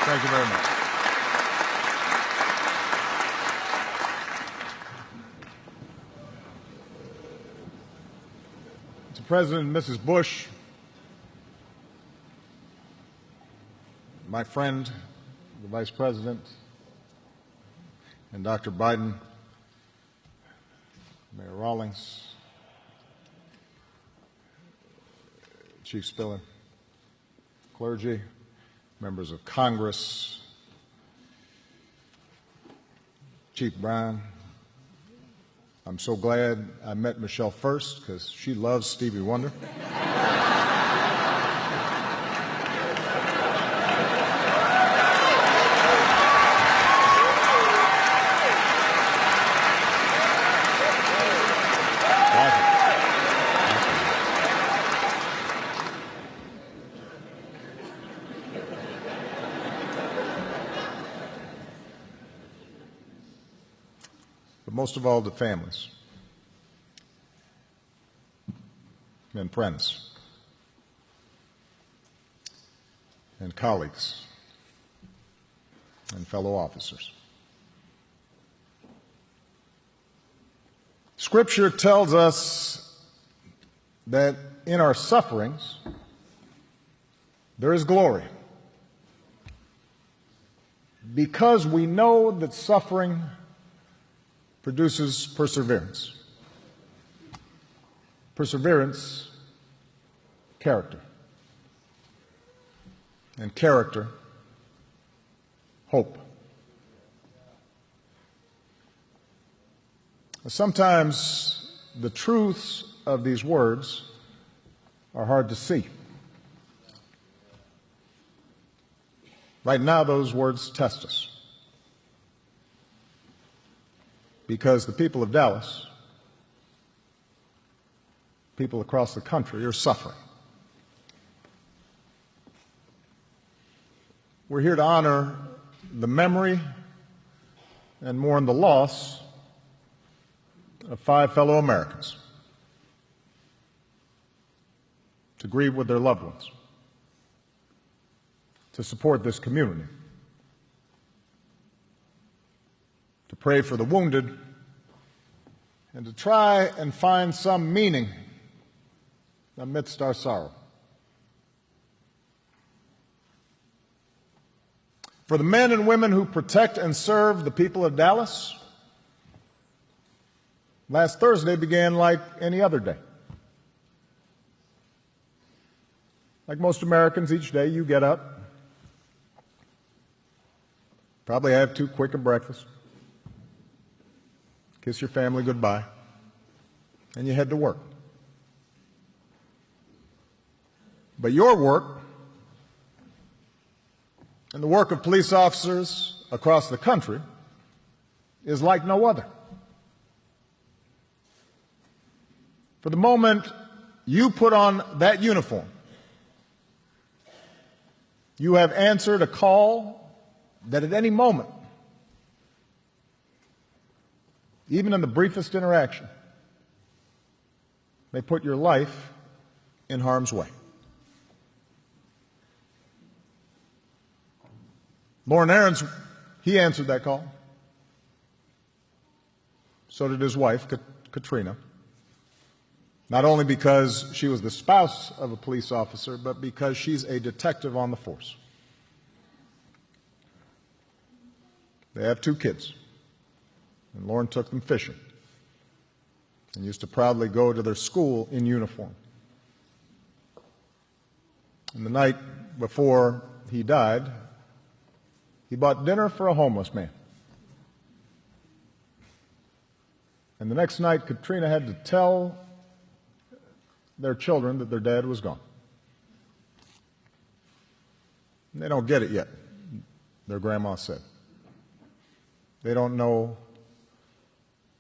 Thank you very much. To President and Mrs. Bush, my friend, the Vice President, and Dr. Biden, Mayor Rawlings, Chief Spiller, clergy, members of Congress, Chief Brown. I'm so glad I met Michelle first because she loves Stevie Wonder. But most of all, the families and friends and colleagues and fellow officers. Scripture tells us that in our sufferings there is glory, because we know that suffering produces perseverance. Perseverance, character. And character, hope. Sometimes the truths of these words are hard to see. Right now, those words test us, because the people of Dallas, people across the country, are suffering. We're here to honor the memory and mourn the loss of 5 fellow Americans, to grieve with their loved ones, to support this community, to pray for the wounded, and to try and find some meaning amidst our sorrow. For the men and women who protect and serve the people of Dallas, last Thursday began like any other day. Like most Americans, each day you get up, probably have too quick a breakfast, kiss your family goodbye, and you head to work. But your work and the work of police officers across the country is like no other. For the moment you put on that uniform, you have answered a call that at any moment, even in the briefest interaction, may put your life in harm's way. Lorne Ahrens, he answered that call. So did his wife, Katrina. Not only because she was the spouse of a police officer, but because she's a detective on the force. They have 2 kids, and Lorne took them fishing and used to proudly go to their school in uniform. And the night before he died, he bought dinner for a homeless man. And the next night, Katrina had to tell their children that their dad was gone. And they don't get it yet, their grandma said. They don't know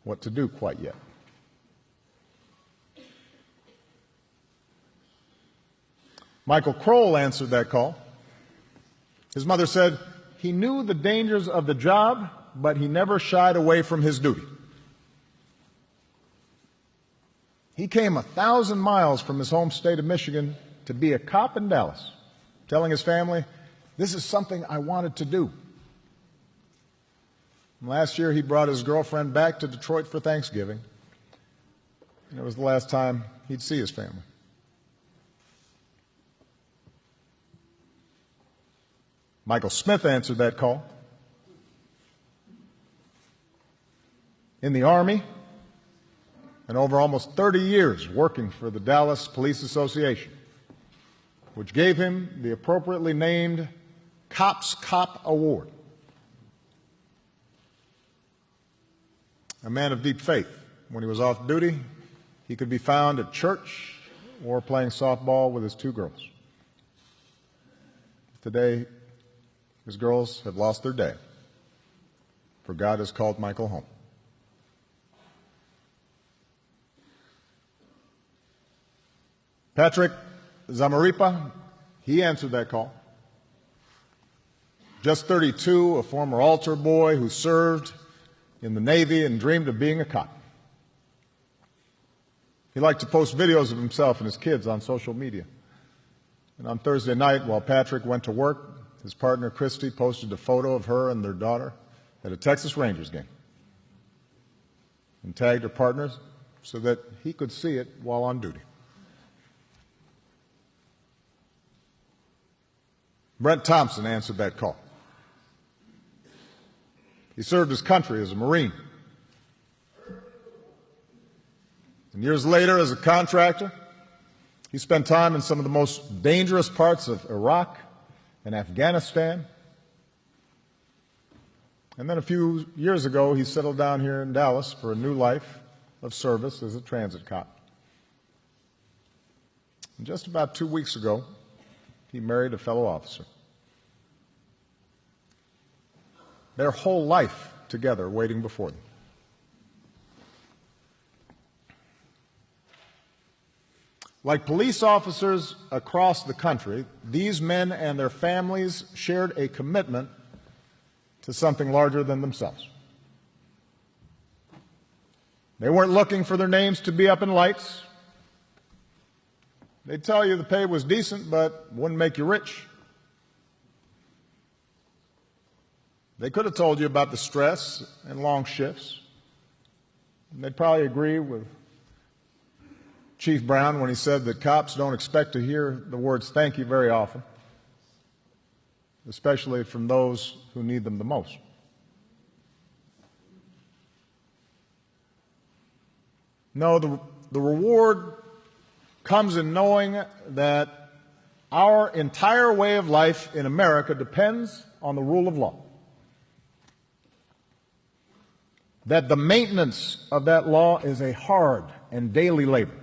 what to do quite yet. Michael Kroll answered that call. His mother said he knew the dangers of the job, but he never shied away from his duty. He came 1,000 miles from his home state of Michigan to be a cop in Dallas, telling his family, This is something I wanted to do. And last year, he brought his girlfriend back to Detroit for Thanksgiving, and it was the last time he'd see his family. Michael Smith answered that call. In the Army, and over almost 30 years working for the Dallas Police Association, which gave him the appropriately named Cops Cop Award. A man of deep faith. When he was off duty, he could be found at church or playing softball with his two girls. Today, his girls have lost their day, for God has called Michael home. Patrick Zamarripa, he answered that call. Just 32, a former altar boy who served in the Navy and dreamed of being a cop. He liked to post videos of himself and his kids on social media. And on Thursday night, while Patrick went to work, his partner Christy posted a photo of her and their daughter at a Texas Rangers game and tagged her partners so that he could see it while on duty. Brent Thompson answered that call. He served his country as a Marine. And years later, as a contractor, he spent time in some of the most dangerous parts of Iraq and Afghanistan. And then a few years ago, he settled down here in Dallas for a new life of service as a transit cop. And just about 2 weeks ago, he married a fellow officer. Their whole life together waiting before them. Like police officers across the country, these men and their families shared a commitment to something larger than themselves. They weren't looking for their names to be up in lights. They'd tell you the pay was decent, but wouldn't make you rich. They could have told you about the stress and long shifts. And they'd probably agree with Chief Brown when he said that cops don't expect to hear the words thank you very often, especially from those who need them the most. No, the reward comes in knowing that our entire way of life in America depends on the rule of law. That the maintenance of that law is a hard and daily labor.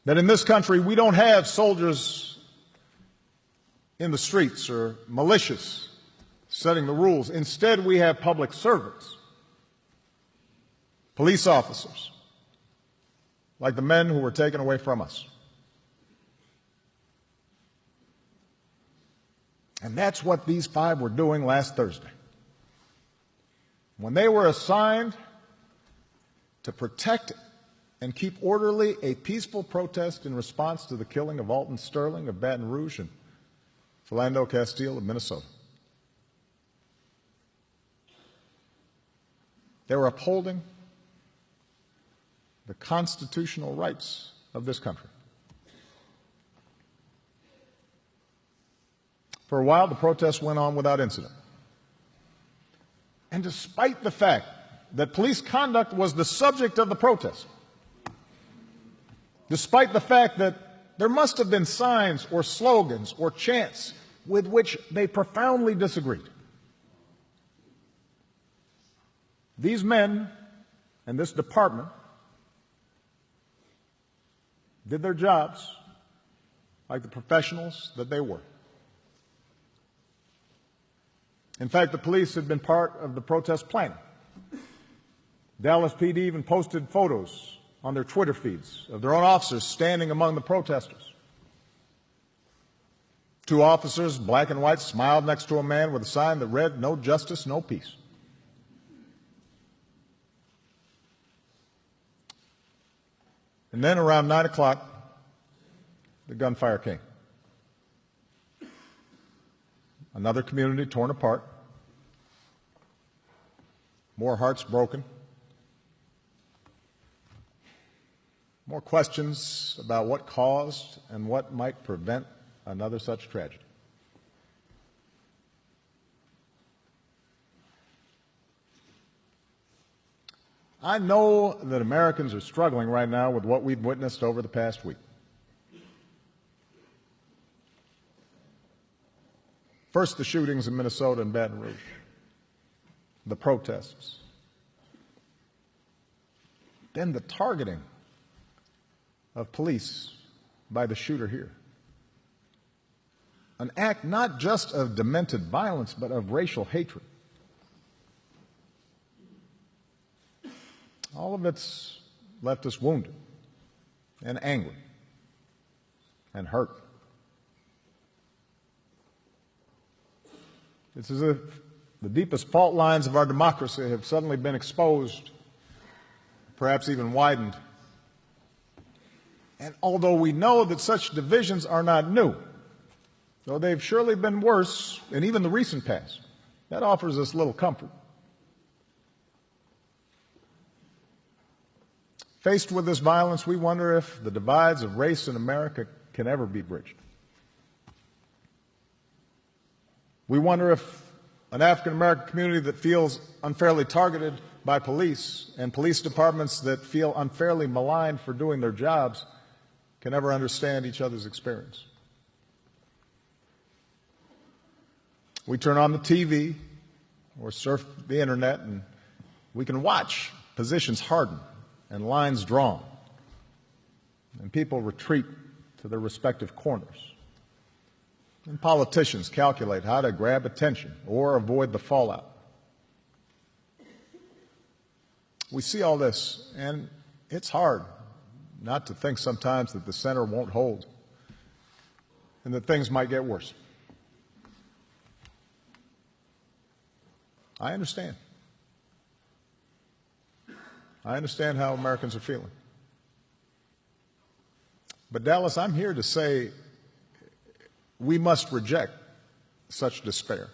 That in this country we don't have soldiers in the streets or militias setting the rules. Instead, we have public servants, police officers, like the men who were taken away from us. And that's what these 5 were doing last Thursday. When they were assigned to protect and keep orderly a peaceful protest in response to the killing of Alton Sterling of Baton Rouge and Philando Castile of Minnesota. They were upholding the constitutional rights of this country. For a while, the protests went on without incident. And despite the fact that police conduct was the subject of the protest, despite the fact that there must have been signs or slogans or chants with which they profoundly disagreed, these men and this department did their jobs like the professionals that they were. In fact, the police had been part of the protest planning. Dallas PD even posted photos on their Twitter feeds of their own officers standing among the protesters. 2 officers, black and white, smiled next to a man with a sign that read, "No justice, no peace." And then around 9 o'clock, the gunfire came. Another community torn apart, more hearts broken, more questions about what caused and what might prevent another such tragedy. I know that Americans are struggling right now with what we've witnessed over the past week. First, the shootings in Minnesota and Baton Rouge, the protests, then the targeting of police by the shooter here. An act not just of demented violence, but of racial hatred. All of it's left us wounded and angry and hurt. It's as if the deepest fault lines of our democracy have suddenly been exposed, perhaps even widened. And although we know that such divisions are not new, though they've surely been worse in even the recent past, that offers us little comfort. Faced with this violence, we wonder if the divides of race in America can ever be bridged. We wonder if an African-American community that feels unfairly targeted by police and police departments that feel unfairly maligned for doing their jobs can ever understand each other's experience. We turn on the TV or surf the internet and we can watch positions harden and lines drawn, and people retreat to their respective corners. And politicians calculate how to grab attention or avoid the fallout. We see all this, and it's hard not to think sometimes that the center won't hold and that things might get worse. I understand. I understand how Americans are feeling. But Dallas, I'm here to say we must reject such despair.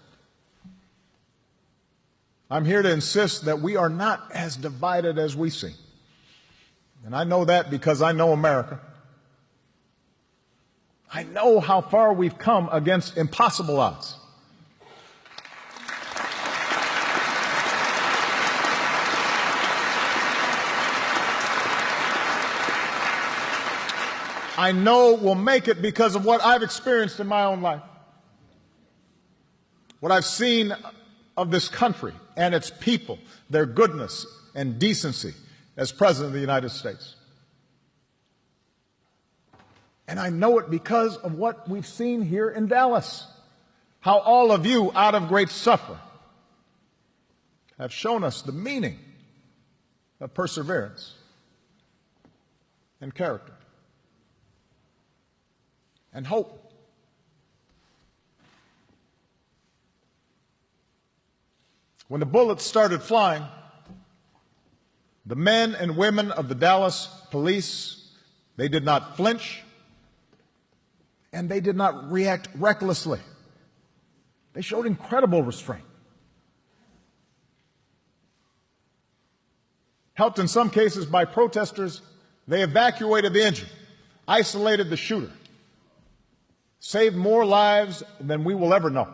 I'm here to insist that we are not as divided as we seem. And I know that because I know America. I know how far we've come against impossible odds. I know we'll make it because of what I've experienced in my own life, what I've seen of this country and its people, their goodness and decency as President of the United States. And I know it because of what we've seen here in Dallas, how all of you, out of great suffering, have shown us the meaning of perseverance and character and hope. When the bullets started flying, the men and women of the Dallas police, they did not flinch and they did not react recklessly. They showed incredible restraint. Helped in some cases by protesters, they evacuated the injured, isolated the shooter, saved more lives than we will ever know.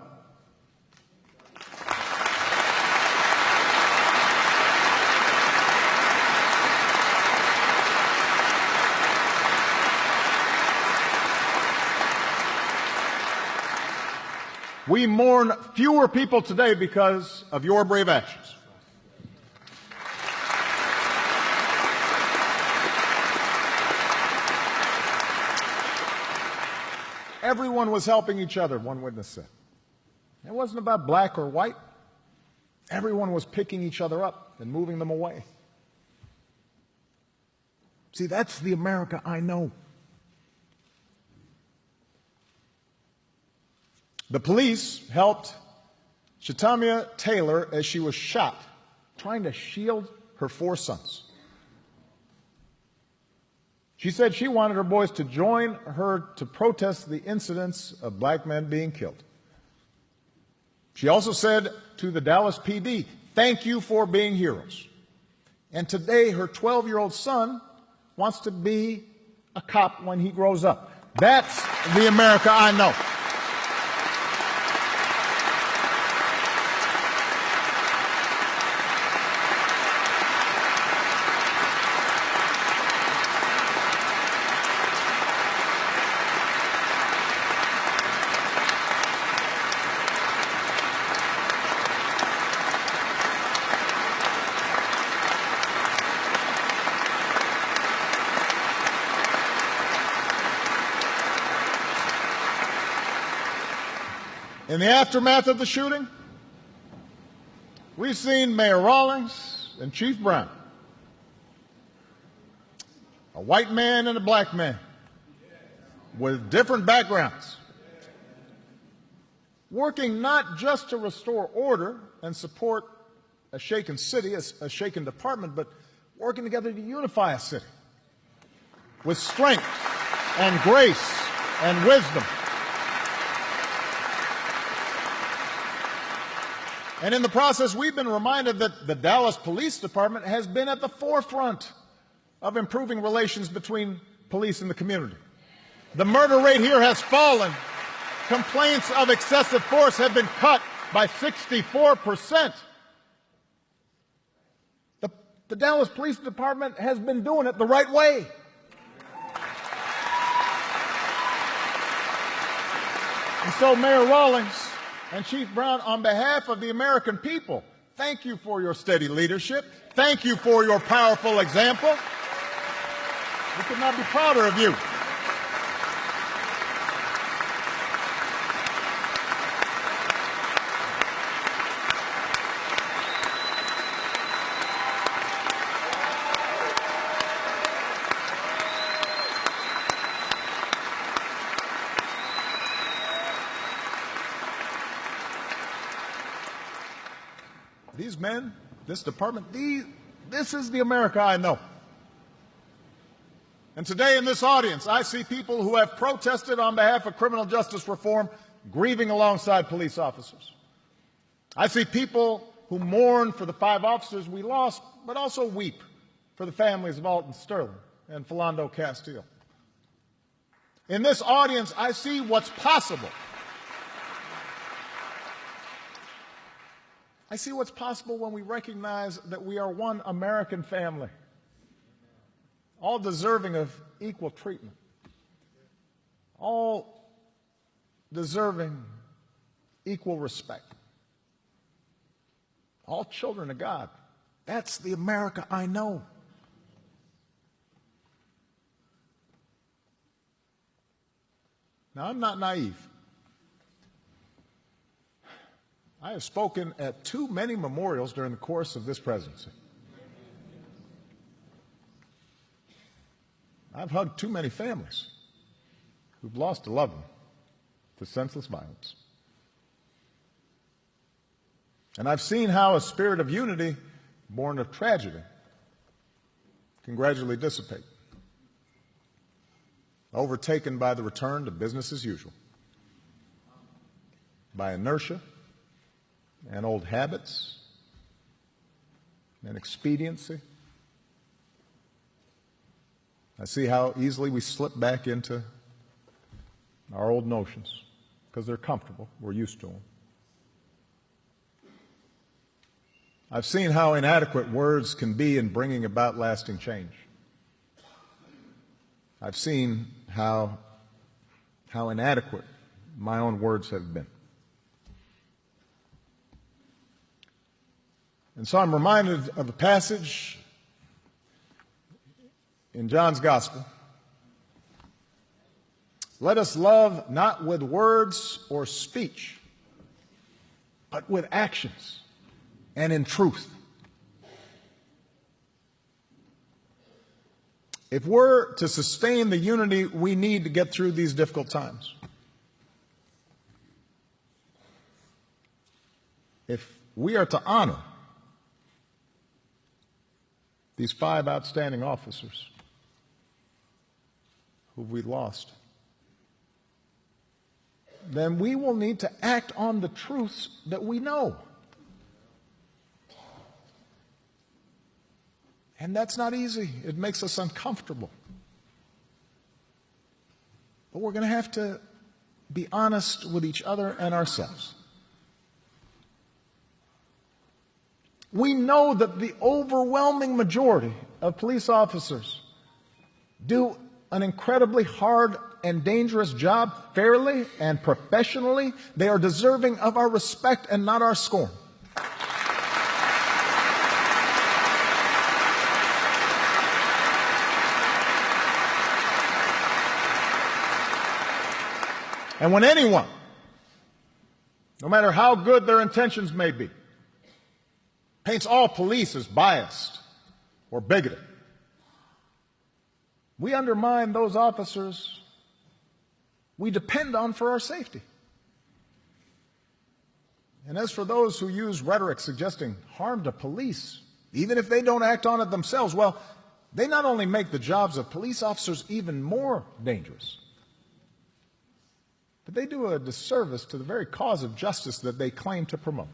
We mourn fewer people today because of your brave actions. Everyone was helping each other, one witness said. It wasn't about black or white. Everyone was picking each other up and moving them away. See, that's the America I know. The police helped Shetamia Taylor as she was shot, trying to shield her 4 sons. She said she wanted her boys to join her to protest the incidents of black men being killed. She also said to the Dallas PD, "Thank you for being heroes." And today, her 12-year-old son wants to be a cop when he grows up. That's the America I know. In the aftermath of the shooting, we've seen Mayor Rawlings and Chief Brown, a white man and a black man with different backgrounds, working not just to restore order and support a shaken city, a shaken department, but working together to unify a city with strength and grace and wisdom. And in the process, we've been reminded that the Dallas Police Department has been at the forefront of improving relations between police and the community. The murder rate here has fallen. Complaints of excessive force have been cut by 64%. The Dallas Police Department has been doing it the right way. And so, Mayor Rawlings and Chief Brown, on behalf of the American people, thank you for your steady leadership. Thank you for your powerful example. We could not be prouder of you. These men, this department, this is the America I know. And today in this audience, I see people who have protested on behalf of criminal justice reform, grieving alongside police officers. I see people who mourn for the 5 officers we lost, but also weep for the families of Alton Sterling and Philando Castile. In this audience, I see what's possible. I see what's possible when we recognize that we are one American family, all deserving of equal treatment, all deserving equal respect, all children of God. That's the America I know. Now, I'm not naive. I have spoken at too many memorials during the course of this presidency. I've hugged too many families who've lost a loved one to senseless violence. And I've seen how a spirit of unity born of tragedy can gradually dissipate, overtaken by the return to business as usual, by inertia and old habits and expediency. I see how easily we slip back into our old notions because they're comfortable. We're used to them. I've seen how inadequate words can be in bringing about lasting change. I've seen how inadequate my own words have been. And so I'm reminded of a passage in John's Gospel. Let us love not with words or speech, but with actions and in truth. If we're to sustain the unity we need to get through these difficult times, if we are to honor these 5 outstanding officers who we lost, then we will need to act on the truths that we know. And that's not easy. It makes us uncomfortable. But we're going to have to be honest with each other and ourselves. We know that the overwhelming majority of police officers do an incredibly hard and dangerous job fairly and professionally. They are deserving of our respect and not our scorn. And when anyone, no matter how good their intentions may be, paints all police as biased or bigoted, we undermine those officers we depend on for our safety. And as for those who use rhetoric suggesting harm to police, even if they don't act on it themselves, well, they not only make the jobs of police officers even more dangerous, but they do a disservice to the very cause of justice that they claim to promote.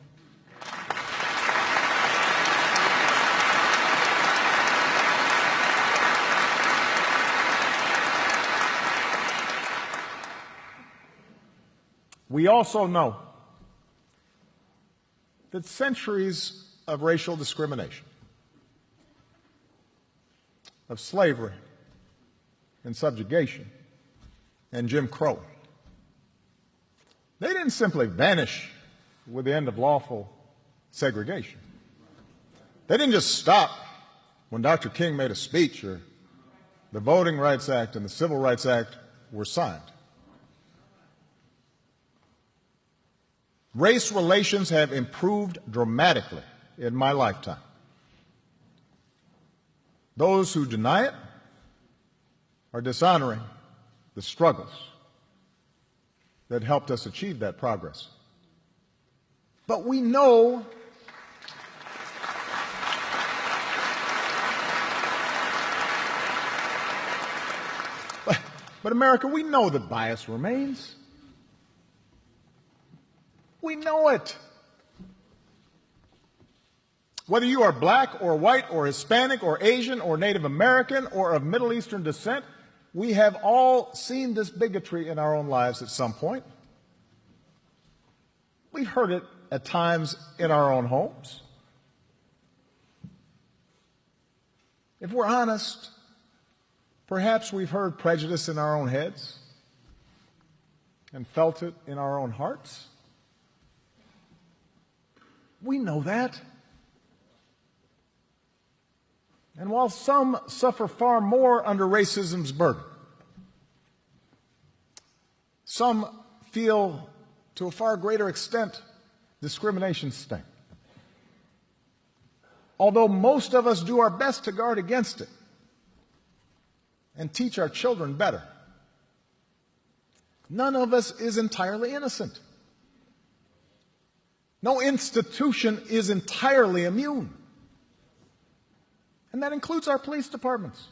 We also know that centuries of racial discrimination, of slavery and subjugation and Jim Crow, they didn't simply vanish with the end of lawful segregation. They didn't just stop when Dr. King made a speech or the Voting Rights Act and the Civil Rights Act were signed. Race relations have improved dramatically in my lifetime. Those who deny it are dishonoring the struggles that helped us achieve that progress. But we know but America, we know that bias remains. We know it. Whether you are black or white or Hispanic or Asian or Native American or of Middle Eastern descent, we have all seen this bigotry in our own lives at some point. We've heard it at times in our own homes. If we're honest, perhaps we've heard prejudice in our own heads and felt it in our own hearts. We know that. And while some suffer far more under racism's burden, some feel to a far greater extent discrimination's sting. Although most of us do our best to guard against it and teach our children better, none of us is entirely innocent. No institution is entirely immune. And that includes our police departments.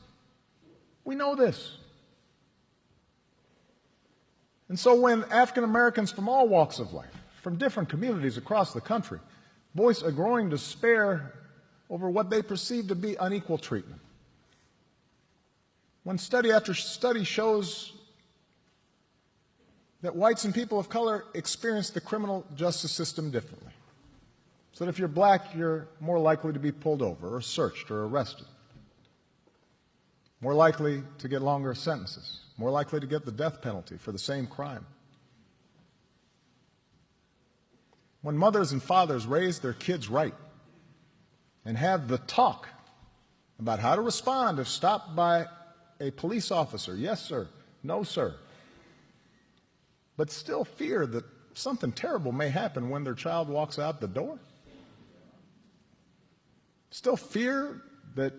We know this. And so when African Americans from all walks of life, from different communities across the country, voice a growing despair over what they perceive to be unequal treatment, when study after study shows that whites and people of color experience the criminal justice system differently, so that if you're black, you're more likely to be pulled over or searched or arrested, more likely to get longer sentences, more likely to get the death penalty for the same crime. When mothers and fathers raise their kids right and have the talk about how to respond if stopped by a police officer, yes, sir, no, sir, but still fear that something terrible may happen when their child walks out the door, still fear that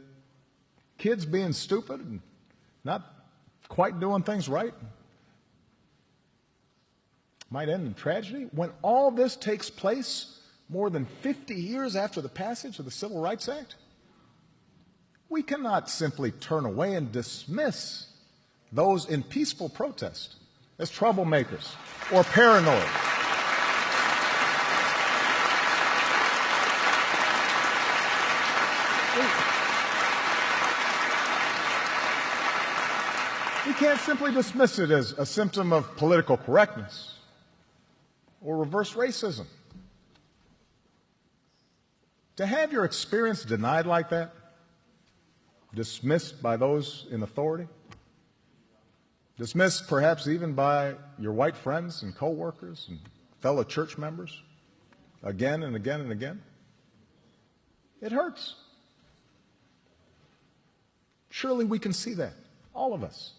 kids being stupid and not quite doing things right might end in tragedy. When all this takes place more than 50 years after the passage of the Civil Rights Act, we cannot simply turn away and dismiss those in peaceful protest as troublemakers or paranoid. We can't simply dismiss it as a symptom of political correctness or reverse racism. To have your experience denied like that, dismissed by those in authority, dismissed perhaps even by your white friends and coworkers and fellow church members, again and again and again, it hurts. Surely we can see that, all of us.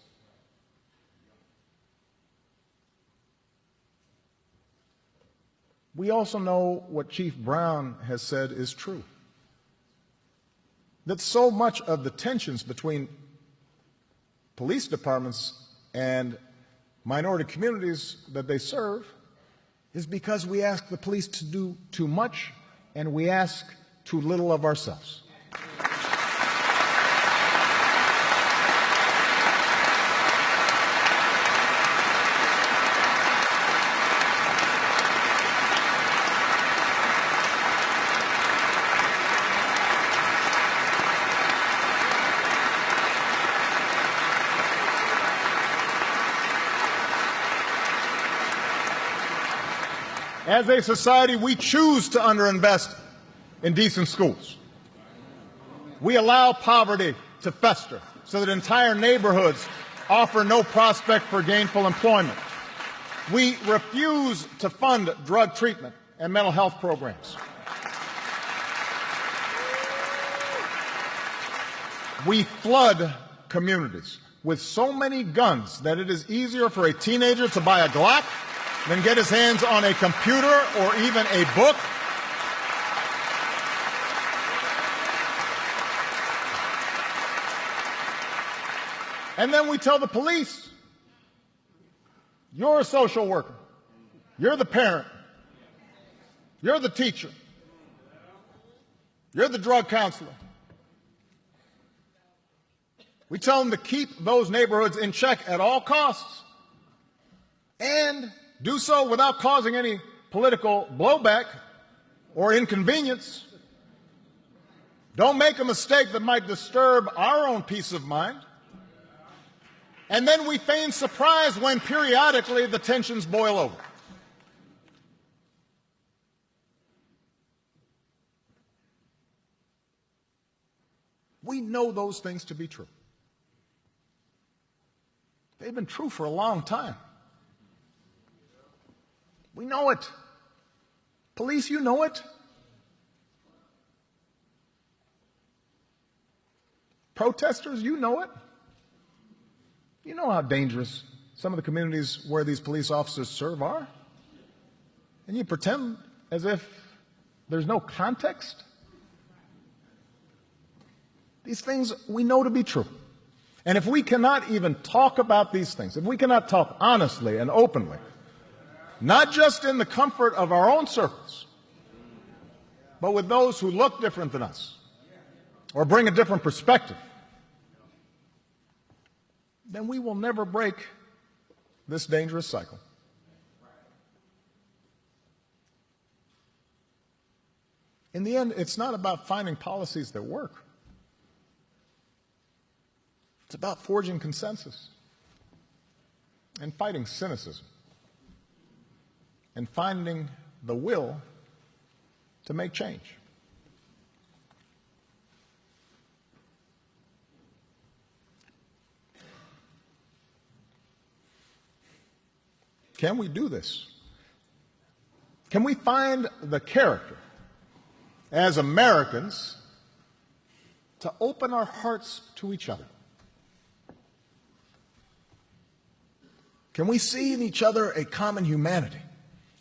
We also know what Chief Brown has said is true, that so much of the tensions between police departments and minority communities that they serve is because we ask the police to do too much and we ask too little of ourselves. As a society, we choose to underinvest in decent schools. We allow poverty to fester so that entire neighborhoods offer no prospect for gainful employment. We refuse to fund drug treatment and mental health programs. We flood communities with so many guns that it is easier for a teenager to buy a Glock than get his hands on a computer or even a book. And then we tell the police, you're a social worker, you're the parent, you're the teacher, you're the drug counselor. We tell them to keep those neighborhoods in check at all costs and do so without causing any political blowback or inconvenience. Don't make a mistake that might disturb our own peace of mind. And then we feign surprise when periodically the tensions boil over. We know those things to be true. They've been true for a long time. We know it. Police, you know it. Protesters, you know it. You know how dangerous some of the communities where these police officers serve are. And you pretend as if there's no context. These things we know to be true. And if we cannot even talk about these things, if we cannot talk honestly and openly, not just in the comfort of our own circles, but with those who look different than us or bring a different perspective, then we will never break this dangerous cycle. In the end, it's not about finding policies that work. It's about forging consensus and fighting cynicism and finding the will to make change. Can we do this? Can we find the character as Americans to open our hearts to each other? Can we see in each other a common humanity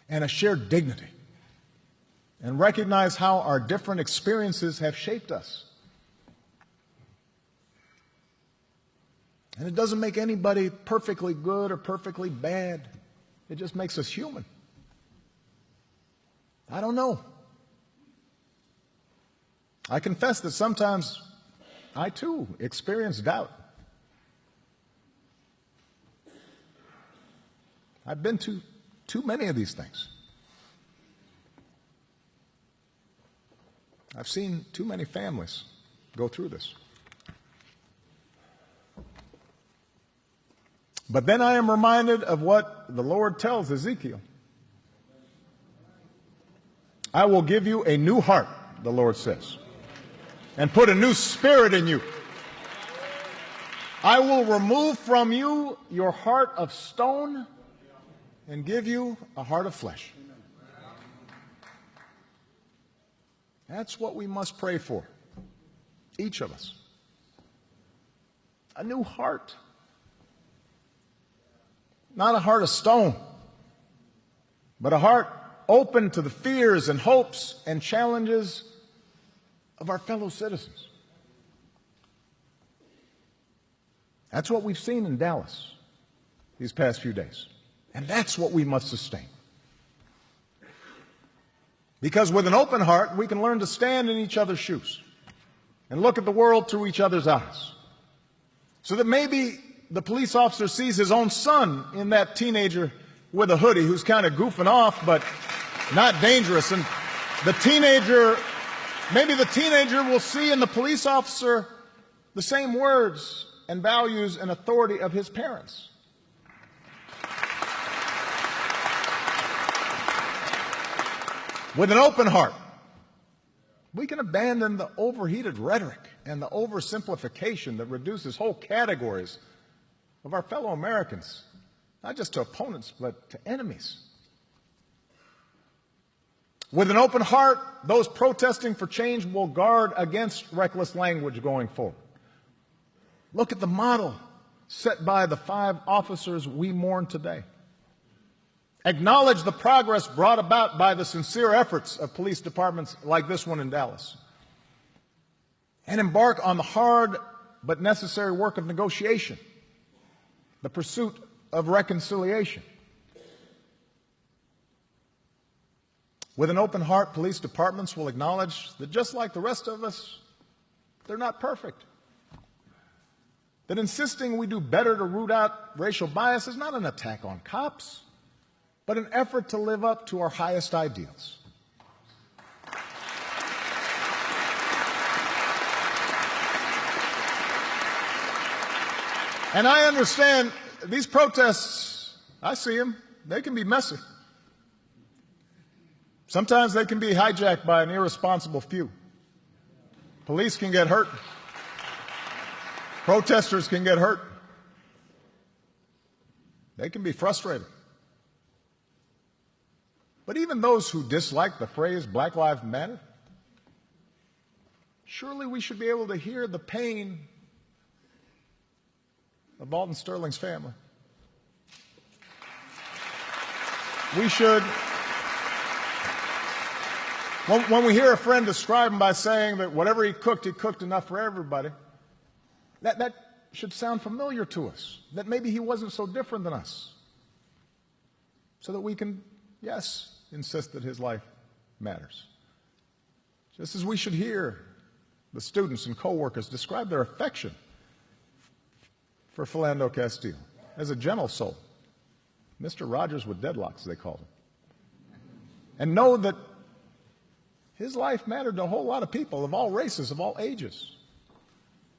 and a shared dignity and recognize how our different experiences have shaped us? And it doesn't make anybody perfectly good or perfectly bad. It just makes us human. I don't know. I confess that sometimes I too experience doubt. I've been to too many of these things. I've seen too many families go through this. But then I am reminded of what the Lord tells Ezekiel. I will give you a new heart, the Lord says, and put a new spirit in you. I will remove from you your heart of stone and give you a heart of flesh. That's what we must pray for, each of us. A new heart. Not a heart of stone, but a heart open to the fears and hopes and challenges of our fellow citizens. That's what we've seen in Dallas these past few days. And that's what we must sustain. Because with an open heart, we can learn to stand in each other's shoes and look at the world through each other's eyes. So that maybe the police officer sees his own son in that teenager with a hoodie who's kind of goofing off, but not dangerous. And maybe the teenager will see in the police officer the same words and values and authority of his parents. With an open heart, we can abandon the overheated rhetoric and the oversimplification that reduces whole categories of our fellow Americans, not just to opponents, but to enemies. With an open heart, those protesting for change will guard against reckless language going forward. Look at the model set by the 5 officers we mourn today. Acknowledge the progress brought about by the sincere efforts of police departments like this one in Dallas. And embark on the hard but necessary work of negotiation, the pursuit of reconciliation. With an open heart, police departments will acknowledge that just like the rest of us, they're not perfect. That insisting we do better to root out racial bias is not an attack on cops, but an effort to live up to our highest ideals. And I understand these protests, I see them, they can be messy. Sometimes they can be hijacked by an irresponsible few. Police can get hurt. Protesters can get hurt. They can be frustrated. But even those who dislike the phrase Black Lives Matter, surely we should be able to hear the pain of Alton Sterling's family. We should, when we hear a friend describe him by saying that whatever he cooked enough for everybody, that should sound familiar to us, that maybe he wasn't so different than us, so that we can, yes, insist that his life matters. Just as we should hear the students and co-workers describe their affection for Philando Castile as a gentle soul, Mr. Rogers with deadlocks, they called him, and know that his life mattered to a whole lot of people of all races, of all ages,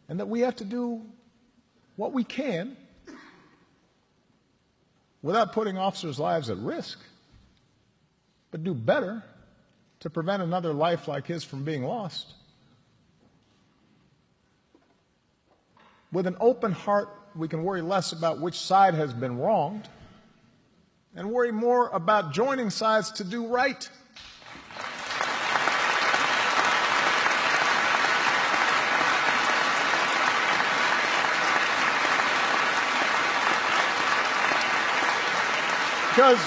and that we have to do what we can without putting officers' lives at risk, but do better to prevent another life like his from being lost. With an open heart, we can worry less about which side has been wronged and worry more about joining sides to do right. Because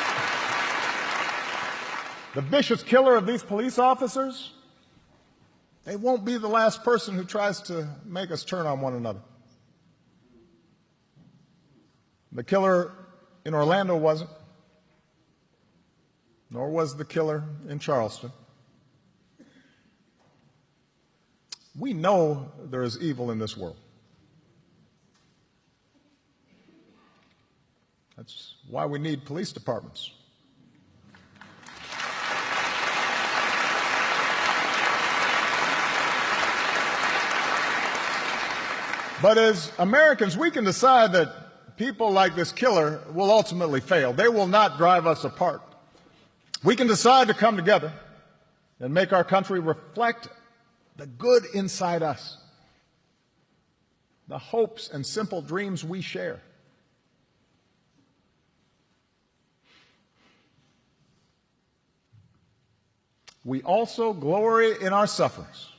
the vicious killer of these police officers, they won't be the last person who tries to make us turn on one another. The killer in Orlando wasn't, nor was the killer in Charleston. We know there is evil in this world. That's why we need police departments. But as Americans, we can decide that people like this killer will ultimately fail. They will not drive us apart. We can decide to come together and make our country reflect the good inside us, the hopes and simple dreams we share. We also glory in our sufferings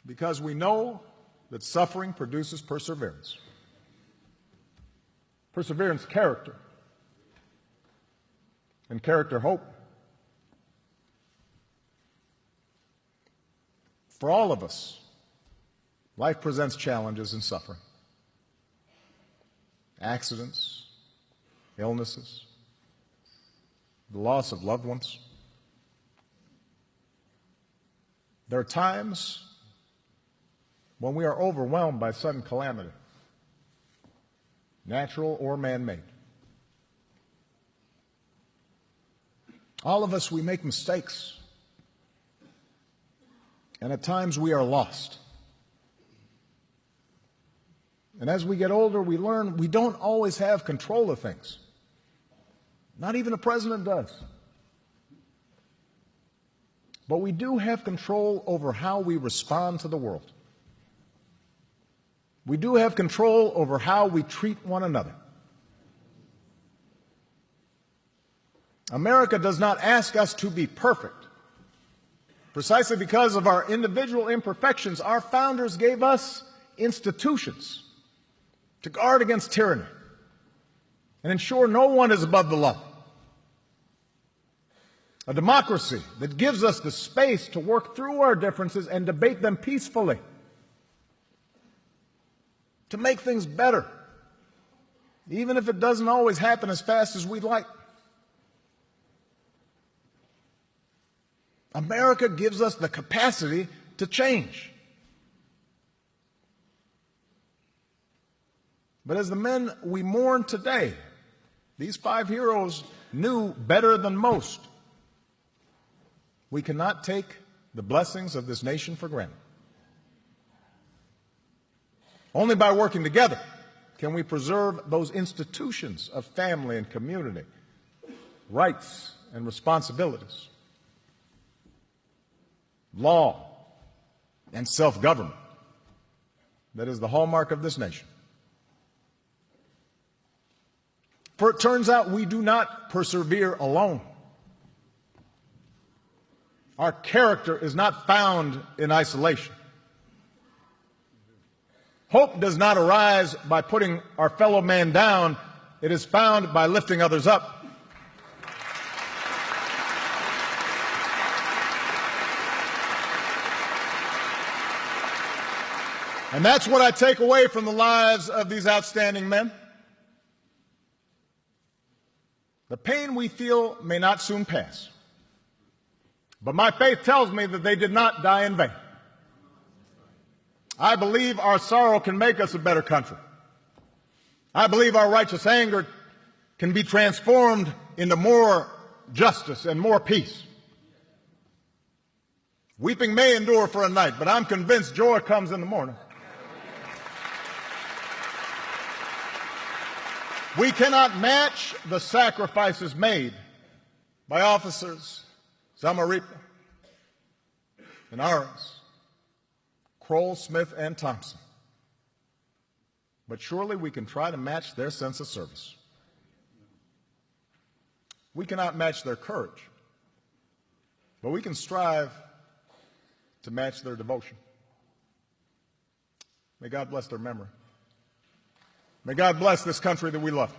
because we know that suffering produces perseverance. Perseverance, character, and character, hope. For all of us, life presents challenges and suffering. Accidents, illnesses, the loss of loved ones. There are times when we are overwhelmed by sudden calamity, natural or man-made. All of us, we make mistakes. And at times we are lost. And as we get older, we learn we don't always have control of things. Not even a president does. But we do have control over how we respond to the world. We do have control over how we treat one another. America does not ask us to be perfect. Precisely because of our individual imperfections, our founders gave us institutions to guard against tyranny and ensure no one is above the law. A democracy that gives us the space to work through our differences and debate them peacefully, to make things better, even if it doesn't always happen as fast as we'd like. America gives us the capacity to change. But as the men we mourn today, these 5 heroes knew better than most. We cannot take the blessings of this nation for granted. Only by working together can we preserve those institutions of family and community, rights and responsibilities, law and self-government that is the hallmark of this nation. For it turns out we do not persevere alone. Our character is not found in isolation. Hope does not arise by putting our fellow man down. It is found by lifting others up. And that's what I take away from the lives of these outstanding men. The pain we feel may not soon pass, but my faith tells me that they did not die in vain. I believe our sorrow can make us a better country. I believe our righteous anger can be transformed into more justice and more peace. Weeping may endure for a night, but I'm convinced joy comes in the morning. We cannot match the sacrifices made by officers Zamarripa and Arens, Kroll, Smith, and Thompson. But surely we can try to match their sense of service. We cannot match their courage, but we can strive to match their devotion. May God bless their memory. May God bless this country that we love.